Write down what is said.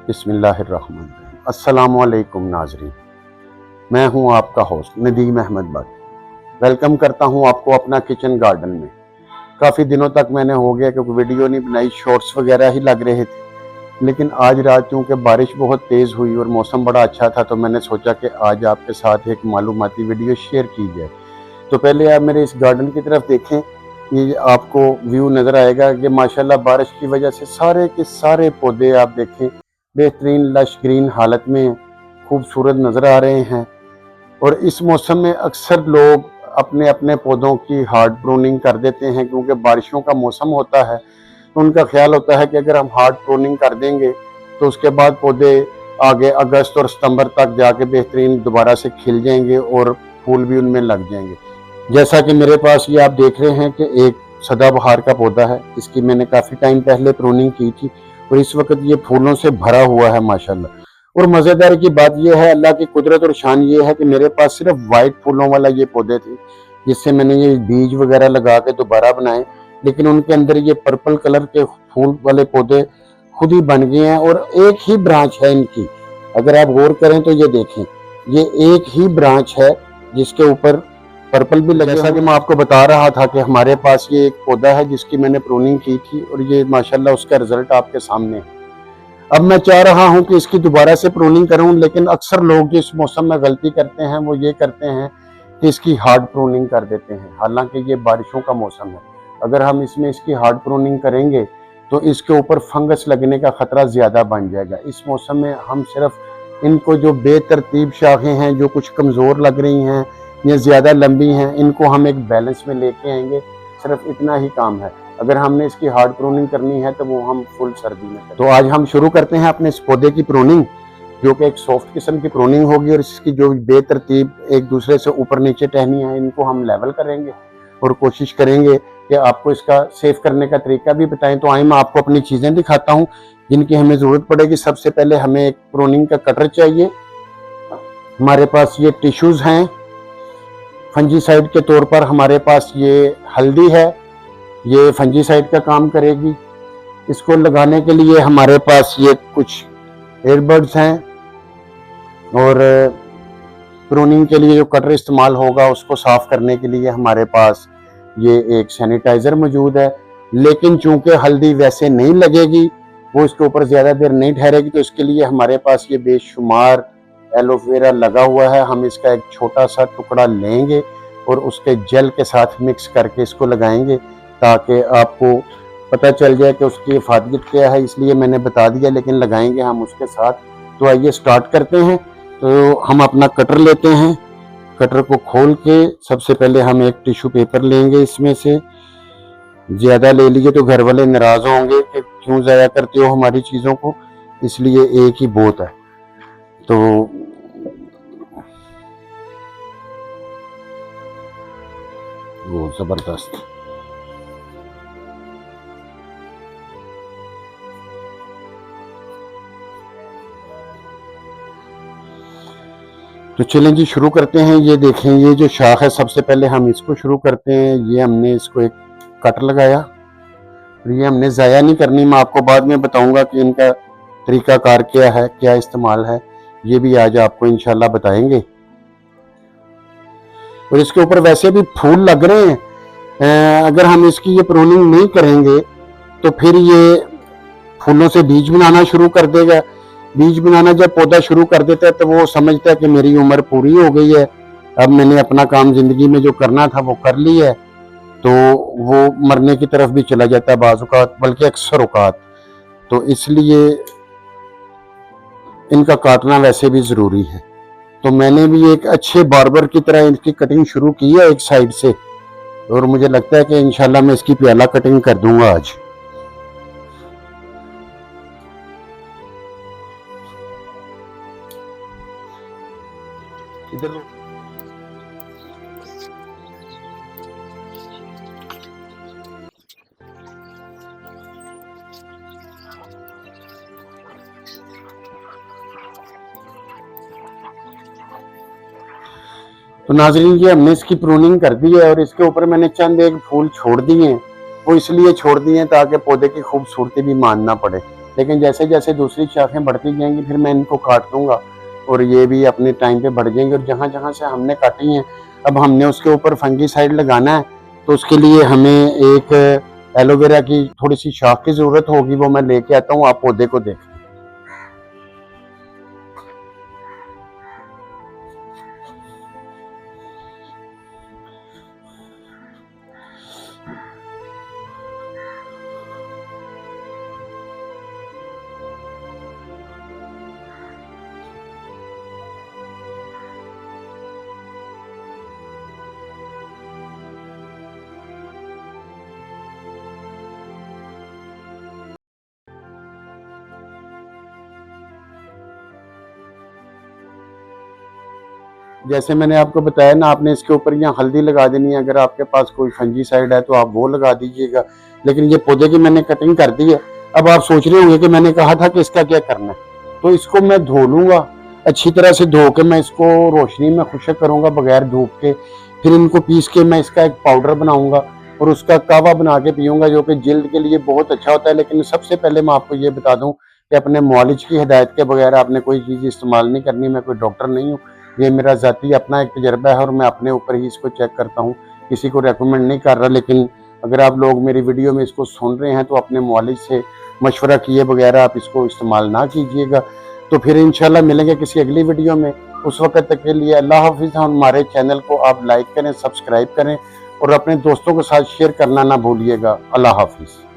बिस्मिल्लाहिर्रहमानिर्रहीम। अस्सलामुअलैकुम नाज़रीन, मैं हूं आपका होस्ट नदीम अहमद भट्ट। वेलकम करता हूं आपको अपना किचन गार्डन में। काफ़ी दिनों तक मैंने हो गया क्योंकि वीडियो नहीं बनाई, शॉर्ट्स वगैरह ही लग रहे थे। लेकिन आज रात चूँकि बारिश बहुत तेज़ हुई और मौसम बड़ा अच्छा था, तो मैंने सोचा कि आज आपके साथ एक मालूमाती वीडियो शेयर की जाए। तो पहले आप मेरे इस गार्डन की तरफ देखें, ये आपको व्यू नज़र आएगा कि माशाल्लाह बारिश की वजह से सारे के सारे पौधे आप देखें बेहतरीन लश ग्रीन हालत में खूबसूरत नज़र आ रहे हैं। और इस मौसम में अक्सर लोग अपने अपने पौधों की हार्ड प्रूनिंग कर देते हैं, क्योंकि बारिशों का मौसम होता है तो उनका ख्याल होता है कि अगर हम हार्ड प्रूनिंग कर देंगे तो उसके बाद पौधे आगे अगस्त और सितंबर तक जाके बेहतरीन दोबारा से खिल जाएंगे और फूल भी उनमें लग जाएंगे। जैसा कि मेरे पास ये आप देख रहे हैं कि एक सदाबहार का पौधा है, इसकी मैंने काफ़ी टाइम पहले प्रूनिंग की थी और इस वक्त ये फूलों से भरा हुआ है माशाल्लाह। और मज़ेदार की बात यह है, अल्लाह की कुदरत और शान ये है कि मेरे पास सिर्फ वाइट फूलों वाला ये पौधे थे, जिससे मैंने ये बीज वगैरह लगा के दोबारा बनाए। लेकिन उनके अंदर ये पर्पल कलर के फूल वाले पौधे खुद ही बन गए हैं और एक ही ब्रांच है इनकी। अगर आप गौर करें तो ये देखें, ये एक ही ब्रांच है जिसके ऊपर पर्पल भी लगे। जैसा कि मैं आपको बता रहा था कि हमारे पास ये एक पौधा है जिसकी मैंने प्रूनिंग की थी और ये माशाल्लाह उसका रिजल्ट आपके सामने है। अब मैं चाह रहा हूं कि इसकी दोबारा से प्रूनिंग करूं, लेकिन अक्सर लोग जो इस मौसम में गलती करते हैं वो ये करते हैं कि इसकी हार्ड प्रूनिंग कर देते हैं। हालांकि ये बारिशों का मौसम है, अगर हम इसमें इसकी हार्ड प्रूनिंग करेंगे तो इसके ऊपर फंगस लगने का खतरा ज्यादा बन जाएगा। इस मौसम में हम सिर्फ इनको जो बेतरतीब शाखें हैं, जो कुछ कमजोर लग रही हैं या ज्यादा लंबी हैं, इनको हम एक बैलेंस में लेके आएंगे। सिर्फ इतना ही काम है। अगर हमने इसकी हार्ड प्रूनिंग करनी है तो वो हम फुल सर्दी में करें। तो आज हम शुरू करते हैं अपने इस पौधे की प्रूनिंग, जो कि एक सॉफ्ट किस्म की प्रूनिंग होगी। और इसकी जो बेतरतीब एक दूसरे से ऊपर नीचे टहनी है, इनको हम लेवल करेंगे और कोशिश करेंगे कि आपको इसका सेव करने का तरीका भी बताएं। तो आइए मैं आपको अपनी चीज़ें दिखाता हूँ जिनकी हमें ज़रूरत पड़ेगी। सबसे पहले हमें एक प्रूनिंग का कटर चाहिए। हमारे पास ये टिश्यूज़ हैं। फंजीसाइड के तौर पर हमारे पास ये हल्दी है, ये फंजीसाइड का काम करेगी। इसको लगाने के लिए हमारे पास ये कुछ एयरबड्स हैं और प्रूनिंग के लिए जो कटर इस्तेमाल होगा उसको साफ करने के लिए हमारे पास ये एक सैनिटाइजर मौजूद है। लेकिन चूंकि हल्दी वैसे नहीं लगेगी, वो इसके ऊपर ज़्यादा देर नहीं ठहरेगी, तो इसके लिए हमारे पास ये बेशुमार एलोवेरा लगा हुआ है। हम इसका एक छोटा सा टुकड़ा लेंगे और उसके जेल के साथ मिक्स करके इसको लगाएंगे, ताकि आपको पता चल जाए कि उसकी हिफाजत क्या है। इसलिए मैंने बता दिया, लेकिन लगाएंगे हम उसके साथ। तो आइए स्टार्ट करते हैं। तो हम अपना कटर लेते हैं। कटर को खोल के सबसे पहले हम एक टिश्यू पेपर लेंगे, इसमें से ज़्यादा ले लीजिए तो घर वाले नाराज़ होंगे कि क्यों ज़ाया करते हो हमारी चीज़ों को, इसलिए एक ही बहुत है। तो वो ज़बरदस्त। तो चलें जी, शुरू करते हैं। ये देखें, ये जो शाख है, सबसे पहले हम इसको शुरू करते हैं। ये हमने इसको एक कट लगाया और ये हमने ज़ाया नहीं करनी। मैं आपको बाद में बताऊंगा कि इनका तरीकाकार क्या है, क्या इस्तेमाल है, ये भी आज आपको इंशाल्लाह बताएंगे। और इसके ऊपर वैसे भी फूल लग रहे हैं। अगर हम इसकी ये प्रूनिंग नहीं करेंगे तो फिर ये फूलों से बीज बनाना शुरू कर देगा। बीज बनाना जब पौधा शुरू कर देता है तो वो समझता है कि मेरी उम्र पूरी हो गई है, अब मैंने अपना काम जिंदगी में जो करना था वो कर लिया है, तो वो मरने की तरफ भी चला जाता है बाज़ औक़ात, बल्कि अक्सर औक़ात। तो इसलिए इनका काटना वैसे भी ज़रूरी है। तो मैंने भी एक अच्छे बार्बर की तरह इनकी कटिंग शुरू की है एक साइड से, और मुझे लगता है कि इंशाल्लाह मैं इसकी प्याला कटिंग कर दूंगा आज। इधर तो नाज़रीन, ये हमने इसकी प्रूनिंग कर दी है और इसके ऊपर मैंने चंद एक फूल छोड़ दिए हैं। वो इसलिए छोड़ दिए हैं ताकि पौधे की खूबसूरती भी मानना पड़े। लेकिन जैसे जैसे दूसरी शाखें बढ़ती जाएंगी फिर मैं इनको काट दूंगा और ये भी अपने टाइम पे बढ़ जाएंगे। और जहाँ जहाँ से हमने काटी हैं अब हमने उसके ऊपर फंगीसाइड लगाना है, तो उसके लिए हमें एक एलोवेरा की थोड़ी सी शाख की ज़रूरत होगी, वो मैं लेके आता हूँ, आप पौधे को देखें। जैसे मैंने आपको बताया ना, आपने इसके ऊपर यहाँ हल्दी लगा देनी है। अगर आपके पास कोई फंजीसाइड है तो आप वो लगा दीजिएगा। लेकिन ये पौधे की मैंने कटिंग कर दी है। अब आप सोच रहे होंगे कि मैंने कहा था कि इसका क्या करना है। तो इसको मैं धो लूंगा, अच्छी तरह से धो के मैं इसको रोशनी में खुशक करूंगा बगैर धूप के। फिर इनको पीस के मैं इसका एक पाउडर बनाऊंगा और उसका कावा बना के पीऊंगा, जो कि जिल्द के लिए बहुत अच्छा होता है। लेकिन सबसे पहले मैं आपको ये बता दूं कि अपने मुआलिज की हिदायत के बगैर आपने कोई चीज़ इस्तेमाल नहीं करनी। मैं कोई डॉक्टर नहीं हूँ, ये मेरा ज़ाती अपना एक तजर्बा है और मैं अपने ऊपर ही इसको चेक करता हूँ, किसी को रेकमेंड नहीं कर रहा। लेकिन अगर आप लोग मेरी वीडियो में इसको सुन रहे हैं तो अपने मुआलिज से मशवरा किए बगैर आप इसको इस्तेमाल ना कीजिएगा। तो फिर इंशाल्लाह मिलेंगे किसी अगली वीडियो में। उस वक्त तक के लिए अल्लाह हाफिज़। हमारे चैनल को आप लाइक करें, सब्सक्राइब करें और अपने दोस्तों के साथ शेयर करना ना भूलिएगा। अल्लाह हाफिज़।